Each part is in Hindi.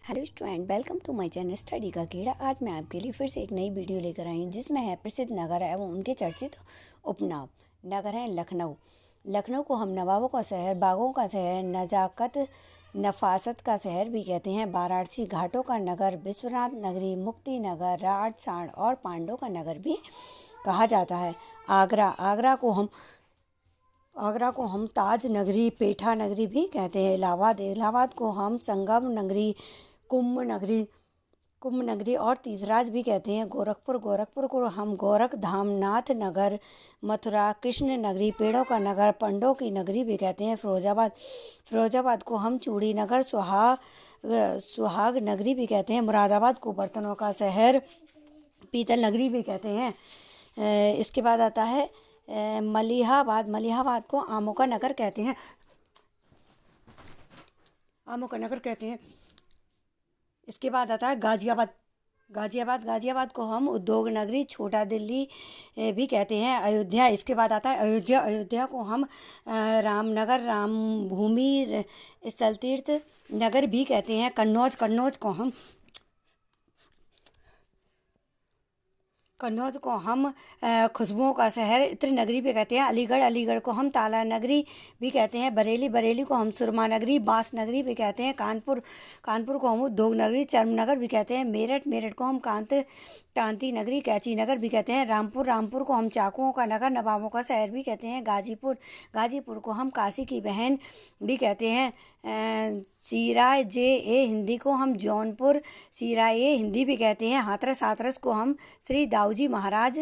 Hello student, welcome to my channel study का कीड़ा। आज मैं आपके लिए फिर से एक नई वीडियो लेकर आई हूँ जिसमें है प्रसिद्ध नगर एवं उनके चर्चित उपनाम। नगर है लखनऊ। लखनऊ को हम नवाबों का शहर, बागों का शहर, नजाकत नफासत का शहर भी कहते हैं। वाराणसी घाटों का नगर, विश्वनाथ नगरी, मुक्ति नगर, राठ साण और पांडवों का नगर भी कहा जाता है। आगरा को हम ताज नगरी, पेठा नगरी भी कहते हैं। इलाहाबाद को हम संगम नगरी, कुंभ नगरी और तीर्थराज भी कहते हैं। गोरखपुर को हम गोरख धाम, नाथ नगर, मथुरा कृष्ण नगरी, पेड़ों का नगर, पंडों की नगरी भी कहते हैं। फिरोजाबाद को हम चूड़ी नगर, सुहाग नगरी भी कहते हैं। मुरादाबाद को बर्तनों का शहर, पीतल नगरी भी कहते हैं। इसके बाद आता है मलिहाबाद को आमों का नगर कहते हैं। इसके बाद आता है गाजियाबाद को हम उद्योग नगरी, छोटा दिल्ली भी कहते हैं। अयोध्या, इसके बाद आता है अयोध्या को हम रामनगर, राम भूमि स्थल तीर्थ नगर भी कहते हैं। कन्नौज को हम खुशबुओं का शहर, इत्र नगरी भी कहते हैं। अलीगढ़ को हम ताला नगरी भी कहते हैं। बरेली को हम सुरमा नगरी, बांस नगरी भी कहते हैं। कानपुर को हम उद्योग नगरी, चर्म नगर भी कहते हैं। मेरठ को हम कांति नगरी, कैची नगर भी कहते हैं। रामपुर को हम चाकुओं का नगर, नवाबों का शहर भी कहते हैं। गाजीपुर को हम काशी की बहन भी कहते हैं। हिंदी को हम जौनपुर सिराए हिंदी भी कहते हैं। हाथरस को हम श्री दाऊजी महाराज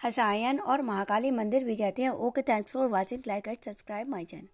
हसायन और महाकाली मंदिर भी कहते हैं। Okay, thanks for watching. Like and subscribe my channel.